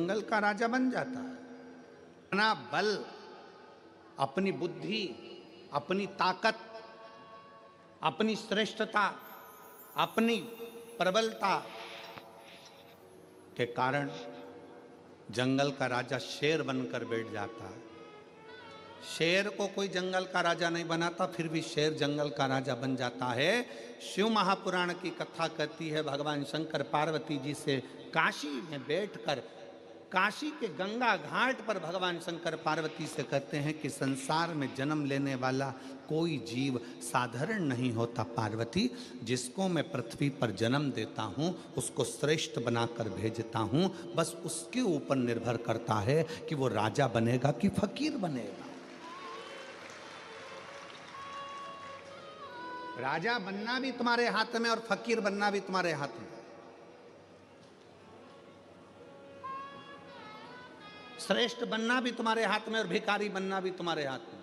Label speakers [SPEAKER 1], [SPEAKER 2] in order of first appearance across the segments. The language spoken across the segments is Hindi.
[SPEAKER 1] जंगल का राजा बन जाता है। अपना बल, अपनी बुद्धि, अपनी ताकत, अपनी श्रेष्ठता, अपनी प्रबलता के कारण जंगल का राजा शेर बनकर बैठ जाता है। शेर को कोई जंगल का राजा नहीं बनाता, फिर भी शेर जंगल का राजा बन जाता है। शिव महापुराण की कथा कहती है, भगवान शंकर पार्वती जी से काशी में बैठकर, काशी के गंगा घाट पर भगवान शंकर पार्वती से कहते हैं कि संसार में जन्म लेने वाला कोई जीव साधारण नहीं होता पार्वती। जिसको मैं पृथ्वी पर जन्म देता हूँ उसको श्रेष्ठ बनाकर भेजता हूँ, बस उसके ऊपर निर्भर करता है कि वो राजा बनेगा कि फकीर बनेगा। राजा बनना भी तुम्हारे हाथ में और फकीर बनना भी तुम्हारे हाथ में। श्रेष्ठ बनना भी तुम्हारे हाथ में और भिखारी बनना भी तुम्हारे हाथ में।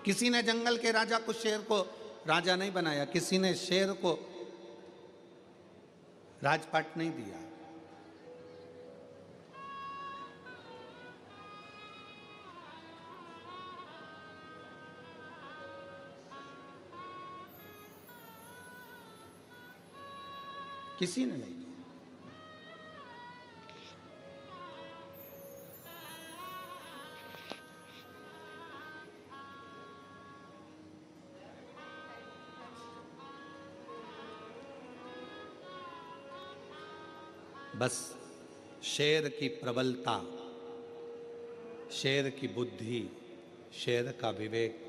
[SPEAKER 1] किसी ने जंगल के राजा को, शेर को राजा नहीं बनाया, किसी ने शेर को राजपाट नहीं दिया। किसी ने नहीं दिया। बस शेर की प्रबलता, शेर की बुद्धि, शेर का विवेक,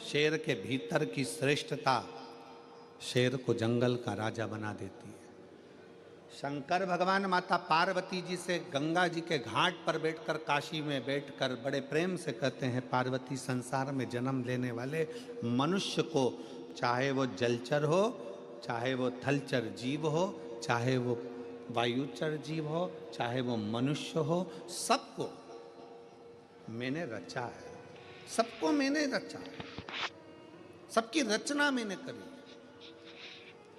[SPEAKER 1] शेर के भीतर की श्रेष्ठता शेर को जंगल का राजा बना देती है। शंकर भगवान माता पार्वती जी से गंगा जी के घाट पर बैठकर, काशी में बैठकर बड़े प्रेम से कहते हैं, पार्वती संसार में जन्म लेने वाले मनुष्य को, चाहे वो जलचर हो, चाहे वो थलचर जीव हो, चाहे वो वायुचर जीव हो, चाहे वो मनुष्य हो, सबको मैंने रचा है, सबको मैंने रचा है, सबकी रचना मैंने करी,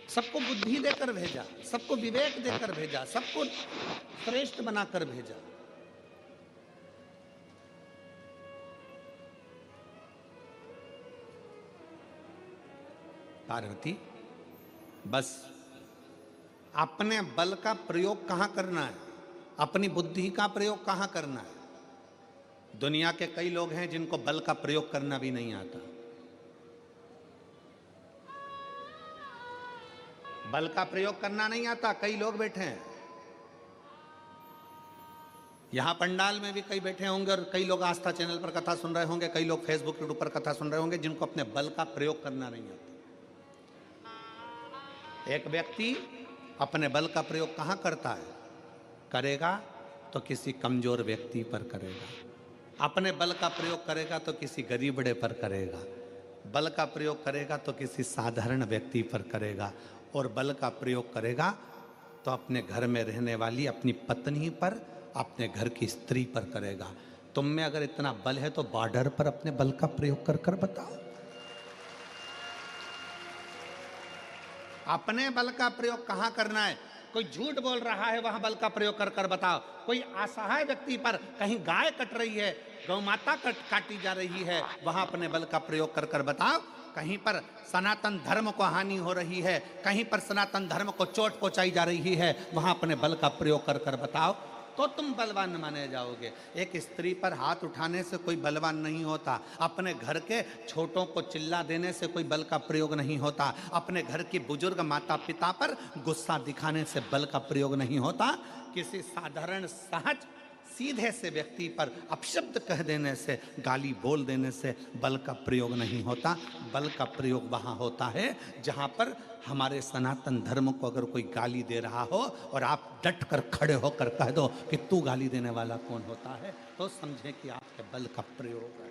[SPEAKER 1] सबको बुद्धि देकर भेजा, सबको विवेक देकर भेजा, सबको श्रेष्ठ बनाकर भेजा। पार्वती, बस अपने बल का प्रयोग कहां करना है, अपनी बुद्धि का प्रयोग कहां करना है। दुनिया के कई लोग हैं जिनको बल का प्रयोग करना भी नहीं आता। बल का प्रयोग करना नहीं आता, कई लोग बैठे हैं यहां पंडाल में भी, कई बैठे होंगे, और कई लोग आस्था चैनल पर कथा सुन रहे होंगे, कई लोग फेसबुक यूट्यूब पर कथा सुन रहे होंगे, जिनको अपने बल का प्रयोग करना नहीं आता। एक व्यक्ति अपने बल का प्रयोग कहां करता है, करेगा तो किसी कमजोर व्यक्ति पर करेगा, अपने बल का प्रयोग करेगा तो किसी गरीबड़े पर करेगा, बल का प्रयोग करेगा तो किसी साधारण व्यक्ति पर करेगा, और बल का प्रयोग करेगा तो अपने घर में रहने वाली अपनी पत्नी पर, अपने घर की स्त्री पर करेगा। तुम में अगर इतना बल है तो बॉर्डर पर अपने बल का प्रयोग कर कर बताओ। अपने बल का प्रयोग कहां करना है। कोई झूठ बोल रहा है, वहां बल का प्रयोग कर कर बताओ। कोई असहाय व्यक्ति पर, कहीं गाय कट रही है, गौ माता काटी जा रही है, वहां अपने बल का प्रयोग कर कर बताओ। कहीं पर सनातन धर्म को हानि हो रही है, कहीं पर सनातन धर्म को चोट पहुंचाई जा रही है, वहां अपने बल का प्रयोग कर कर बताओ, तो तुम बलवान माने जाओगे। एक स्त्री पर हाथ उठाने से कोई बलवान नहीं होता, अपने घर के छोटों को चिल्ला देने से कोई बल का प्रयोग नहीं होता, अपने घर की बुजुर्ग माता पिता पर गुस्सा दिखाने से बल का प्रयोग नहीं होता, किसी साधारण सहज सीधे से व्यक्ति पर अपशब्द कह देने से, गाली बोल देने से बल का प्रयोग नहीं होता। बल का प्रयोग वहाँ होता है जहाँ पर हमारे सनातन धर्म को अगर कोई गाली दे रहा हो और आप डट कर खड़े होकर कह दो कि तू गाली देने वाला कौन होता है, तो समझे कि आपके बल का प्रयोग है।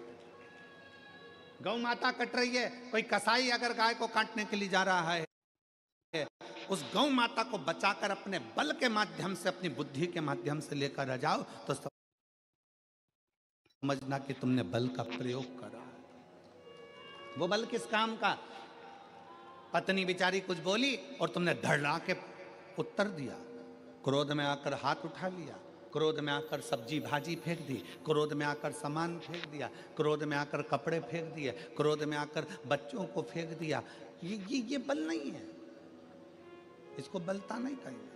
[SPEAKER 1] गौ माता कट रही है, कोई कसाई अगर गाय को काटने के लिए जा रहा है, उस गौ माता को बचाकर अपने बल के माध्यम से, अपनी बुद्धि के माध्यम से लेकर आ जाओ, तो समझना कि तुमने बल का प्रयोग करा। वो बल किस काम का? पत्नी बेचारी कुछ बोली और तुमने धड़ला के उत्तर दिया। क्रोध में आकर हाथ उठा लिया, क्रोध में आकर सब्जी भाजी फेंक दी, क्रोध में आकर सामान फेंक दिया, क्रोध में आकर कपड़े फेंक दिए, क्रोध में आकर बच्चों को फेंक दिया। ये बल नहीं है, इसको बलता नहीं कहेंगे।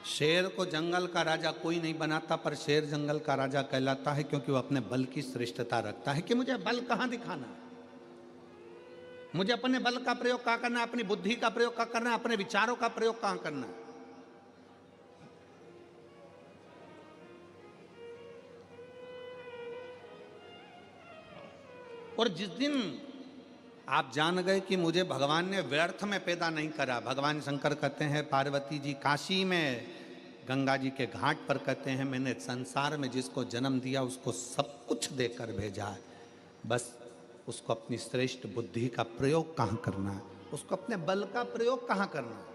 [SPEAKER 1] शेर को जंगल का राजा कोई नहीं बनाता, पर शेर जंगल का राजा कहलाता है क्योंकि वो अपने बल की श्रेष्ठता रखता है कि मुझे बल कहां दिखाना है, मुझे अपने बल का प्रयोग कहां करना है, अपनी बुद्धि का प्रयोग कहां करना है, अपने विचारों का प्रयोग कहां करना है। और जिस दिन आप जान गए कि मुझे भगवान ने व्यर्थ में पैदा नहीं करा, भगवान शंकर कहते हैं, पार्वती जी काशी में गंगा जी के घाट पर कहते हैं, मैंने संसार में जिसको जन्म दिया उसको सब कुछ देकर भेजा है, बस उसको अपनी श्रेष्ठ बुद्धि का प्रयोग कहाँ करना है, उसको अपने बल का प्रयोग कहाँ करना है।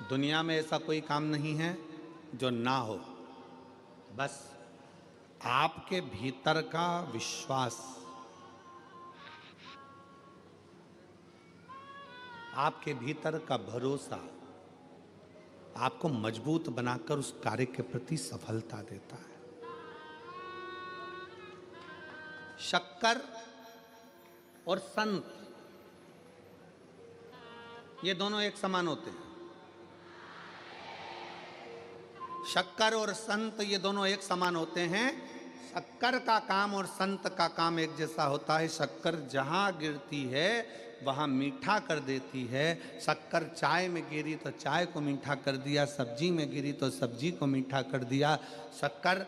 [SPEAKER 1] दुनिया में ऐसा कोई काम नहीं है जो ना हो, बस आपके भीतर का विश्वास, आपके भीतर का भरोसा आपको मजबूत बनाकर उस कार्य के प्रति सफलता देता है। शक्कर और संत ये दोनों एक समान होते हैं। शक्कर और संत ये दोनों एक समान होते हैं। शक्कर का काम और संत का काम एक जैसा होता है। शक्कर जहां गिरती है वहां मीठा कर देती है। शक्कर चाय में गिरी तो चाय को मीठा कर दिया, सब्जी में गिरी तो सब्जी को मीठा कर दिया। शक्कर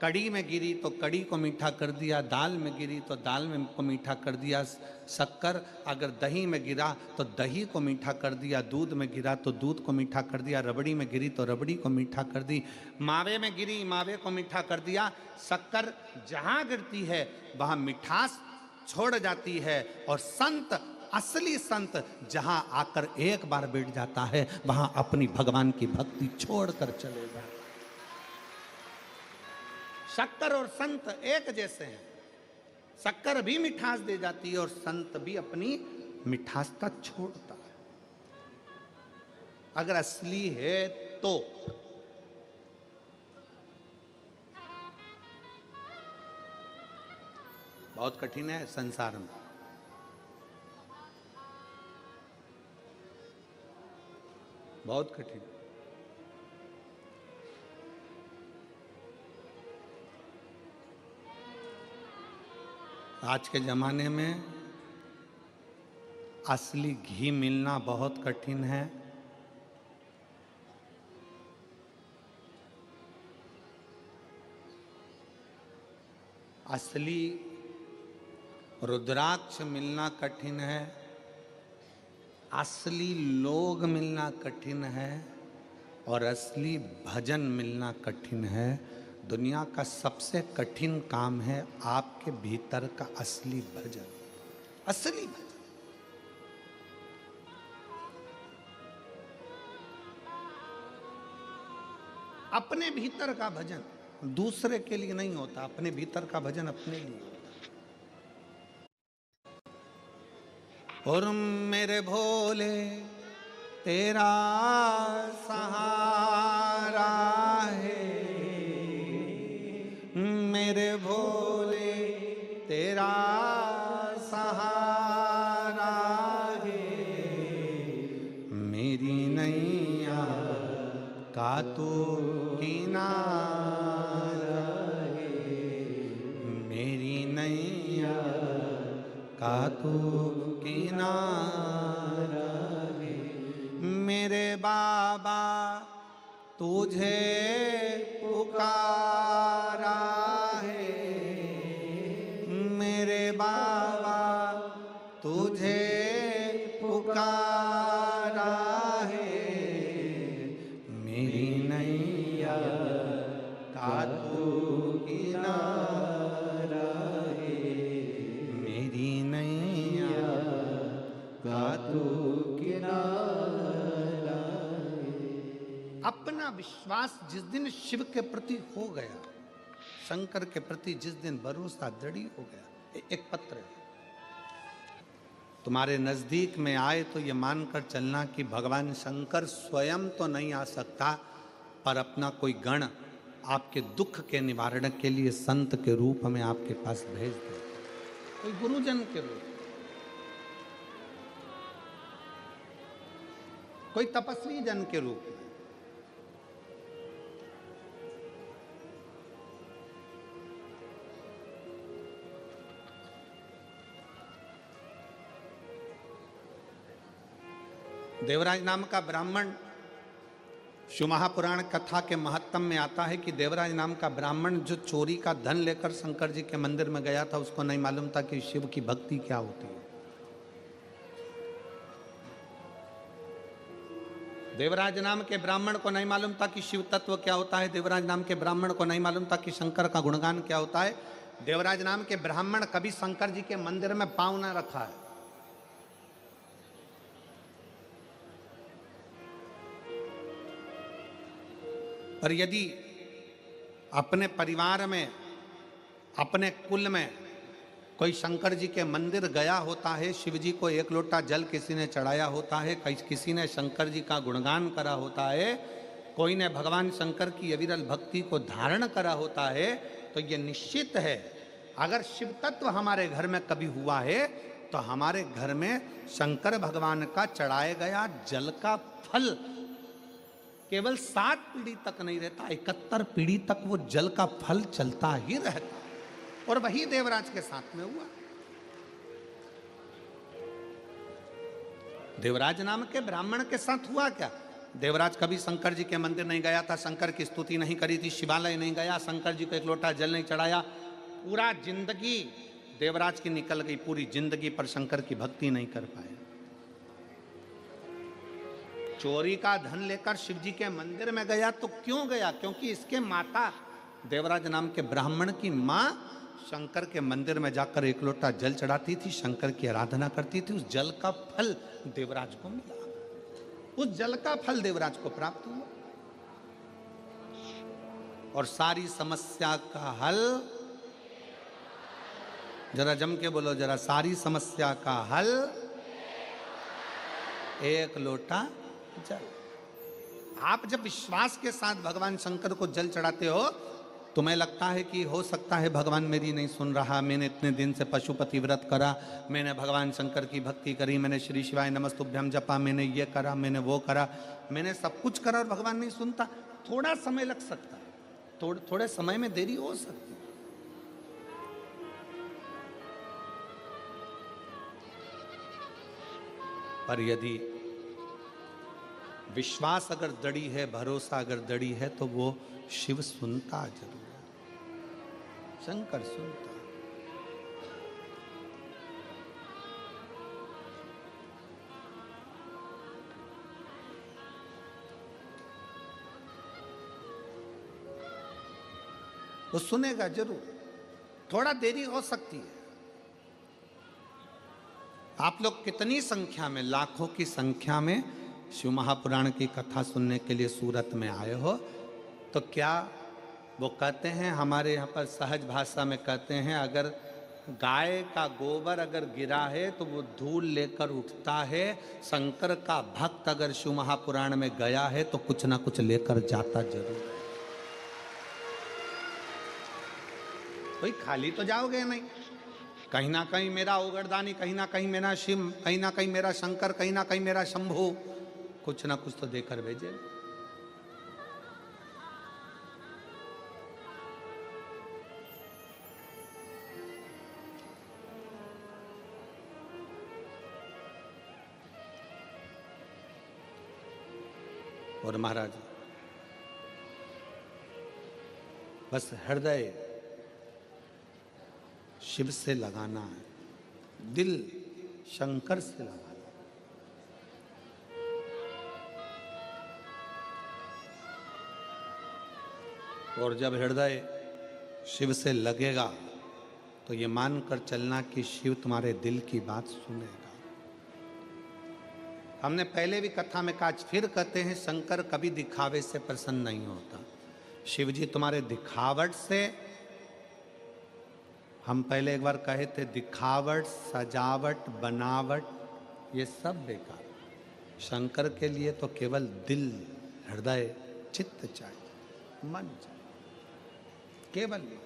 [SPEAKER 1] कड़ी में गिरी तो कड़ी को मीठा कर दिया, दाल में गिरी तो दाल में को मीठा कर दिया। शक्कर अगर दही में गिरा तो दही को मीठा कर दिया, दूध में गिरा तो दूध को मीठा कर दिया, रबड़ी में गिरी तो रबड़ी को मीठा कर दी, मावे में गिरी मावे को मीठा कर दिया। शक्कर जहाँ गिरती है वहाँ मिठास छोड़ जाती है, और संत, असली संत जहाँ आकर एक बार बैठ जाता है वहाँ अपनी भगवान की भक्ति छोड़कर चले जाता है। शक्कर और संत एक जैसे हैं। शक्कर भी मिठास दे जाती है और संत भी अपनी मिठासता छोड़ता है, अगर असली है तो। बहुत कठिन है संसार में। बहुत कठिन। आज के ज़माने में असली घी मिलना बहुत कठिन है। असली रुद्राक्ष मिलना कठिन है। असली लोग मिलना कठिन है और असली भजन मिलना कठिन है। दुनिया का सबसे कठिन काम है आपके भीतर का असली भजन, असली भजन। अपने भीतर का भजन दूसरे के लिए नहीं होता, अपने भीतर का भजन अपने लिए होता। और मेरे भोले तेरा सहारा है, मेरे भोले तेरा सहारा है, मेरी नैया का तू किनारा है, मेरी नैया का तू किनारा है। मेरे बाबा तुझे पुकारा है, मेरे बाबा तुझे पुकारा है, मेरी नैया का तू किनारा है, मेरी नैया अपना विश्वास जिस दिन शिव के प्रति हो गया, शंकर के प्रति जिस दिन भरोसा दृढ़ हो गया, एक पत्र है, तुम्हारे नजदीक में आए तो ये मानकर चलना कि भगवान शंकर स्वयं तो नहीं आ सकता, पर अपना कोई गण आपके दुख के निवारण के लिए संत के रूप में आपके पास भेज दे, कोई गुरुजन के रूप, कोई तपस्वी जन के रूप में। देवराज नाम का ब्राह्मण, शिव महापुराण कथा के महत्तम में आता है कि देवराज नाम का ब्राह्मण जो चोरी का धन लेकर शंकर जी के मंदिर में गया था, उसको नहीं मालूम था कि शिव की भक्ति क्या होती है। देवराज नाम के ब्राह्मण को नहीं मालूम था कि शिव तत्व क्या होता है। देवराज नाम के ब्राह्मण को नहीं मालूम था कि शंकर का गुणगान क्या होता है। देवराज नाम के ब्राह्मण कभी शंकर जी के मंदिर में पांव न रखा है। पर यदि अपने परिवार में, अपने कुल में कोई शंकर जी के मंदिर गया होता है, शिव जी को एक लोटा जल किसी ने चढ़ाया होता है, किसी ने शंकर जी का गुणगान करा होता है, कोई ने भगवान शंकर की अविरल भक्ति को धारण करा होता है, तो ये निश्चित है अगर शिव तत्व हमारे घर में कभी हुआ है तो हमारे घर में शंकर भगवान का चढ़ाया गया जल का फल केवल 7 पीढ़ी तक नहीं रहता, 71 पीढ़ी तक वो जल का फल चलता ही रहता। और वही देवराज के साथ में हुआ। देवराज नाम के ब्राह्मण के साथ हुआ क्या? देवराज कभी शंकर जी के मंदिर नहीं गया था, शंकर की स्तुति नहीं करी थी, शिवालय नहीं गया, शंकर जी को एक लोटा जल नहीं चढ़ाया। पूरा जिंदगी देवराज की निकल गई, पूरी जिंदगी पर शंकर की भक्ति नहीं कर पाए। चोरी का धन लेकर शिव जी के मंदिर में गया तो क्यों गया? क्योंकि इसके माता देवराज नाम के ब्राह्मण की मां शंकर के मंदिर में जाकर एक लोटा जल चढ़ाती थी, शंकर की आराधना करती थी। उस जल का फल देवराज को मिला, उस जल का फल देवराज को प्राप्त हुआ। और सारी समस्या का हल, जरा जम के बोलो जरा, सारी समस्या का हल एक लोटा जल। आप जब विश्वास के साथ भगवान शंकर को जल चढ़ाते हो, तुम्हें लगता है कि हो सकता है भगवान मेरी नहीं सुन रहा, मैंने इतने दिन से पशुपति व्रत करा, मैंने भगवान शंकर की भक्ति करी, मैंने श्री शिवाय नमस्तुभ्यम जपा, मैंने ये करा, मैंने वो करा, मैंने सब कुछ करा और भगवान नहीं सुनता। थोड़ा समय लग सकता है, थोड़े समय में देरी हो सकती है। पर यदि विश्वास अगर दृढ़ी है, भरोसा अगर दृढ़ी है, तो वो शिव सुनता जरूर है, शंकर सुनता। वो सुनेगा जरूर, थोड़ा देरी हो सकती है। आप लोग कितनी संख्या में, लाखों की संख्या में शिव महापुराण की कथा सुनने के लिए सूरत में आए हो, तो क्या वो कहते हैं, हमारे यहाँ पर सहज भाषा में कहते हैं, अगर गाय का गोबर अगर गिरा है तो वो धूल लेकर उठता है। शंकर का भक्त अगर शिव महापुराण में गया है तो कुछ ना कुछ लेकर जाता जरूर है। कोई खाली तो जाओगे नहीं, कहीं ना कहीं मेरा ओगरदानी, कहीं ना कहीं मेरा शिव, कहीं ना कहीं मेरा शंकर, कहीं ना कहीं मेरा शंभू, कुछ ना कुछ तो देकर भेजे। और महाराज बस हृदय शिव से लगाना है, दिल शंकर से लगाना। और जब हृदय शिव से लगेगा तो ये मानकर चलना कि शिव तुम्हारे दिल की बात सुनेगा। हमने पहले भी कथा में कहा, फिर कहते हैं शंकर कभी दिखावे से प्रसन्न नहीं होता। शिव जी तुम्हारे दिखावट से, हम पहले एक बार कहे थे, दिखावट, सजावट, बनावट ये सब बेकार। शंकर के लिए तो केवल दिल, हृदय, चित्त चाहिए, मन चाहिए, केवल ये।